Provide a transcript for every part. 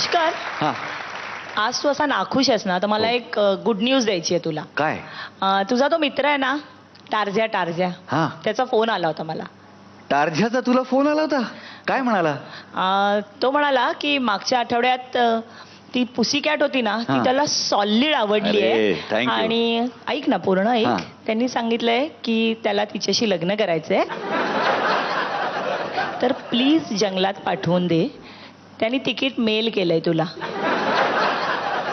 पुष्कर, हा आज तू असा नाखुश आहेस ना, तर मला एक गुड न्यूज द्यायची आहे तुला. काय? तुझा तो मित्र आहे ना, टारझ्या, हा त्याचा फोन आला होता मला. टारझ्याचा तुला फोन आला होता? काय म्हणाला? तो म्हणाला की मागच्या आठवड्यात ती पुसी कॅट होती ना, ती हा. त्याला सॉलिड आवडली अरे, आहे. thank you. आणि ऐक ना, पूर्ण हा. ऐक. त्यांनी सांगितलंय की त्याला तिच्याशी लग्न करायचंय. तर प्लीज जंगलात पाठवून दे. त्यांनी तिकीट मेल केलंय तुला.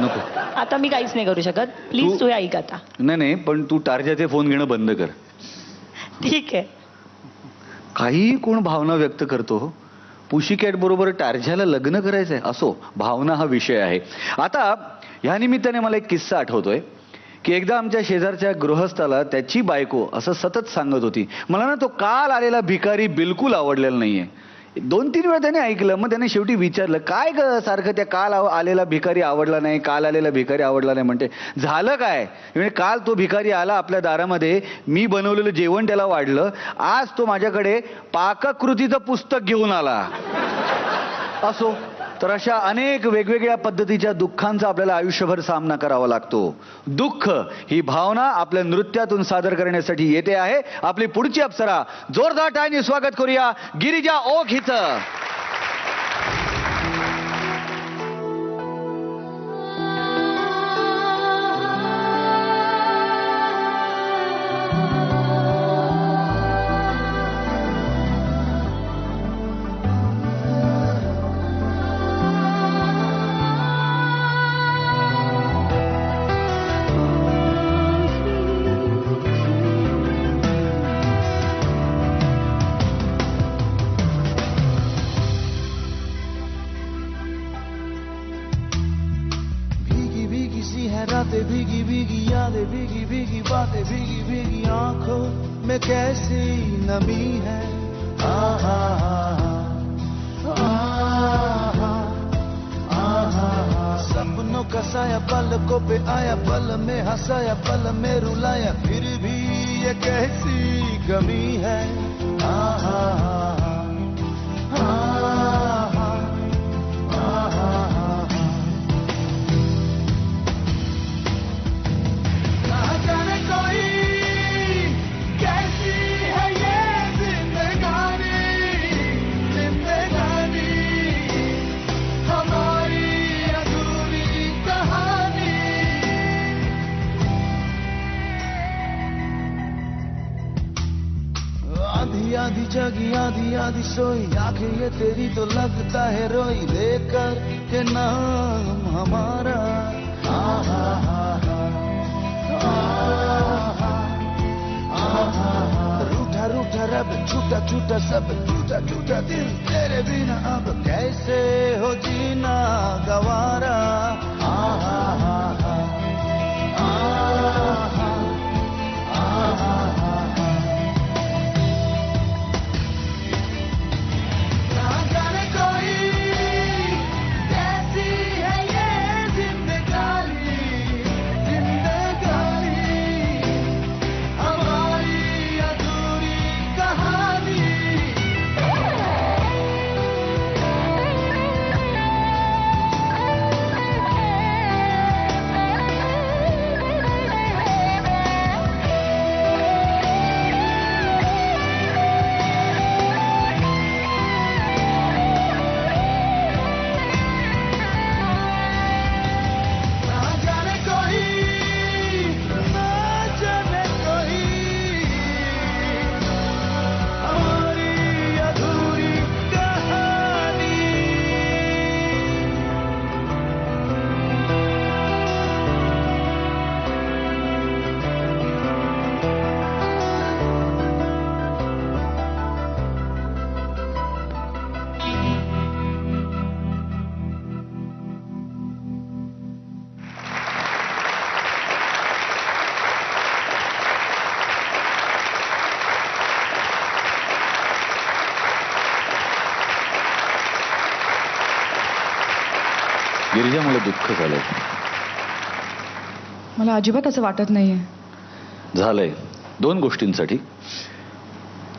नको. आता मी काहीच नाही करू शकत. प्लीज तू हे ऐक आता. नाही, पण तू टारझ्याचे फोन घेणं बंद कर. ठीक आहे. काही कोण भावना व्यक्त करतो. पुशीकॅट बरोबर टारझ्याला लग्न करायचंय. असो, भावना हा विषय आहे. आता ह्या निमित्ताने मला एक किस्सा आठवतोय की एकदा आमच्या शेजारच्या गृहस्थाला त्याची बायको असं सतत सांगत होती, मला ना तो काल आलेला भिकारी बिलकुल आवडलेला नाहीये. 2-3 वेळा त्याने ऐकलं. मग त्याने शेवटी विचारलं, काय ग सारखं त्या काल आलेला भिकारी आवडला नाही, काल आलेला भिकारी आवडला नाही म्हणते. झालं काय? म्हणजे काल तो भिकारी आला आपल्या दारामध्ये, मी बनवलेलं जेवण त्याला वाढलं. आज तो माझ्याकडे पाककृतीचं पुस्तक घेऊन आला. असो, तर अशा अनेक वेगवेगळ्या पद्धतीच्या दुःखांचा आपल्याला आयुष्यभर सामना करावा लागतो. दुःख ही भावना आपल्या नृत्यातून सादर करण्यासाठी येते आहे आपली पुढची अप्सरा. जोरदार टाळ्यांनी स्वागत करूया गिरिजा ओक हिचं. रातें भीगी भीगी यादें भीगी भीगी बातें भीगी भीगी आंखों में कैसी नमी है. आहा सपनों का साया पलकों पे आया, पल में हंसाया पल में रुलाया, फिर भी ये कैसी गमी है. आहा आधी जगी आधी आधी सोई, आंखें ये तेरी तो लगता है रोई, लेकर के नाम हमारा. रूठा रूठा रब, छूटा छूटा सब, टूटा टूटा दिल, तेरे बिना अब कैसे हो जीना गवारा. गिरिजा, मला दुःख झालंय. मला अजिबात असं वाटत नाहीये. झालंय 2 गोष्टींसाठी.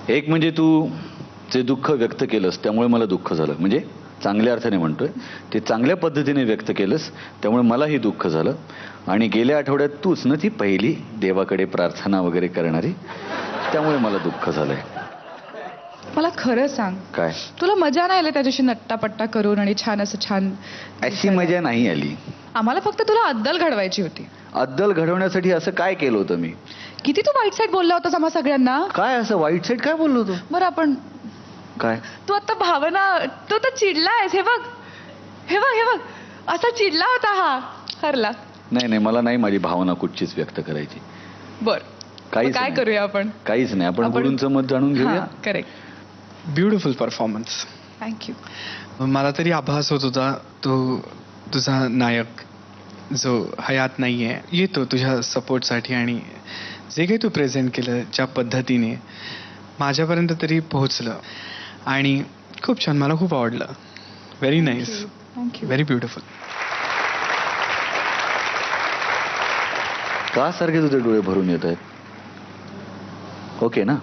एक म्हणजे तू जे दुःख व्यक्त केलंस त्यामुळे मला दुःख झालं. म्हणजे चांगल्या अर्थाने म्हणतोय, ते चांगल्या पद्धतीने व्यक्त केलंस, त्यामुळे मलाही दुःख झालं. आणि गेल्या आठवड्यात तूच ना ती पहिली देवाकडे प्रार्थना वगैरे करणारी, त्यामुळे मला दुःख झालंय. मला खरं सांग, काय तुला मजा नाही आली त्याच्याशी नट्टापट्टा करून आणि छान असं छान? अशी मजा नाही आली. आम्हाला फक्त तुला अद्दल घडवायची होती. अद्दल घडवण्यासाठी असं काय केलं होतं मी? किती तू वाईट साईड बोलला होतास आम्हा सगळ्यांना. काय असं वाईट साईड काय बोललो होतो? बरं आपण, काय तू आता भावना, तू तर चिडलायस. हे बघ हे बघ हे बघ, असा चिडला होता हा हरला. नाही नाही, मला नाही माझी भावना कुठचीच व्यक्त करायची. बर, काहीच काय नाही. करूया आपण? काहीच नाही, आपण गुरूंचं मत जाणून घेऊया. करेक्ट. Beautiful performance. थँक्यू. मला तरी आभास होत होता तो तुझा नायक जो हयात नाही आहे येतो तुझ्या सपोर्टसाठी, आणि जे काही तू प्रेझेंट केलं ज्या पद्धतीने माझ्यापर्यंत तरी पोहोचलं, आणि खूप छान, मला खूप आवडलं. Very nice, thank you. Very beautiful. का सारखे तुझे डोळे भरून येत आहेत? ओके ना?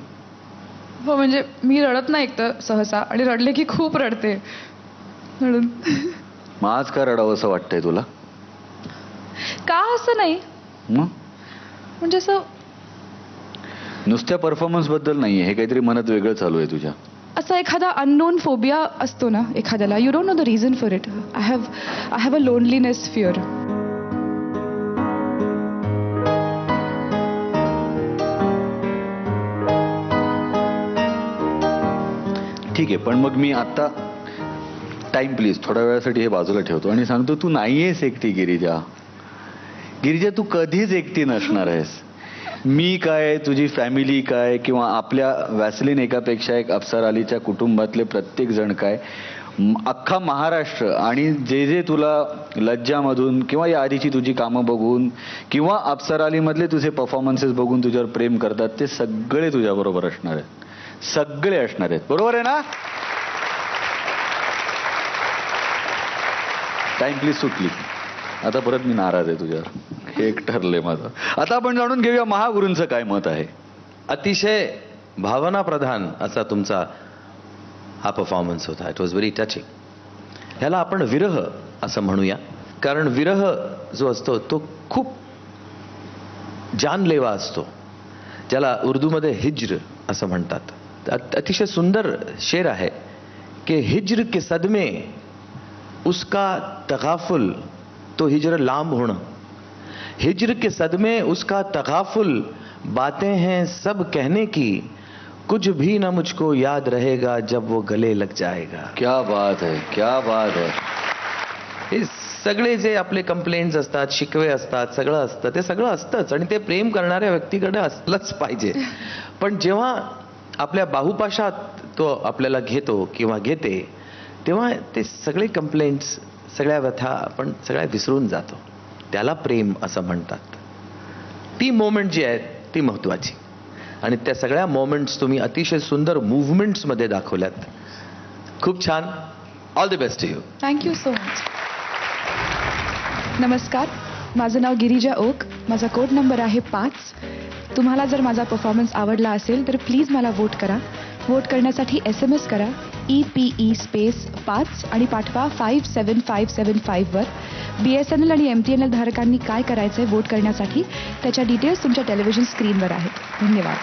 हो, म्हणजे मी रडत नाही एकतर सहसा, आणि रडले की खूप रडते म्हणून. मग आज का रडावं असं वाटतंय तुला? का असं नाही, मग म्हणजे असं नुसत्या परफॉर्मन्स बद्दल नाहीये, हे काहीतरी मनात वेगळं चालू आहे तुझ्या. असा एखादा अननोन फोबिया असतो ना एखाद्याला, you don't know the reason for it. I have a loneliness fear. ठीक आहे, पण मग मी आता टाइम प्लीज थोड्या वेळासाठी हे बाजूला ठेवतो आणि सांगतो, तू नाहीयेस एकटी गिरिजा. गिरिजा, तू कधीच एकटी नसणार आहेस. मी काय, तुझी फॅमिली काय, किंवा आपल्या वॅसलीन एकापेक्षा एक अप्सरा अलीच्या कुटुंबातले प्रत्येक जण काय, अख्खा महाराष्ट्र, आणि जे जे तुला लज्जामधून किंवा या आधीची तुझी कामं बघून किंवा अप्सरा अलीमधले तुझे परफॉर्मन्सेस बघून तुझ्यावर प्रेम करतात, ते सगळे तुझ्याबरोबर असणार आहेत. सगळे असणार आहेत. बरोबर आहे ना? टाइम प्लीज सुटली. आता परत मी नाराज आहे तुझ्यावर. हे एक ठरलंय माझं. आता आपण जाणून घेऊया महागुरूंचं काय मत आहे. अतिशय भावना प्रधान असा तुमचा हा परफॉर्मन्स होता. It was very touching. ह्याला आपण विरह असं म्हणूया, कारण विरह जो असतो तो खूप जानलेवा असतो, ज्याला उर्दूमध्ये हिज्र असं म्हणतात. अतिशय सुंदर शेर आहे की हिज्र के सदमे उसका तगाफुल, तो हिज्र लांब होणं. हिज्र के सदमे उसका तगाफुल, बातें हैं सब कहने की, कुछ भी ना मुझको याद रहेगा जब वो गले लग जाएगा. क्या बात है, क्या बात है. हे सगळे जे आपले कंप्लेंट्स असतात, शिकवे असतात, सगळं असतं, ते सगळं असतंच, आणि ते प्रेम करणाऱ्या व्यक्तीकडे असलंच पाहिजे. पण जेव्हा आपल्या बाहुपाशात तो आपल्याला घेतो किंवा घेते, तेव्हा ते सगळे कंप्लेंट्स, सगळ्या व्यथा आपण सगळ्या विसरून जातो. त्याला प्रेम असं म्हणतात. ती मोमेंट जी आहे ती महत्वाची, आणि त्या सगळ्या मोमेंट्स तुम्ही अतिशय सुंदर मुव्हमेंट्समध्ये दाखवल्यात. खूप छान. All the best to you. Thank you so much. नमस्कार, माझं नाव गिरिजा ओक. माझा कोड नंबर आहे 5. तुम्हाला जर माझा परफॉर्मन्स आवडला असेल तर प्लीज मला वोट करा. वोट करण्यासाठी SMS करा EPE स्पेस 5 आणि पाठवा 57575 वर. BSNL आणि MTNL धारकांनी काय करायचंय वोट करण्यासाठी त्याच्या डिटेल्स तुमच्या टेलिव्हिजन स्क्रीनवर आहेत. धन्यवाद.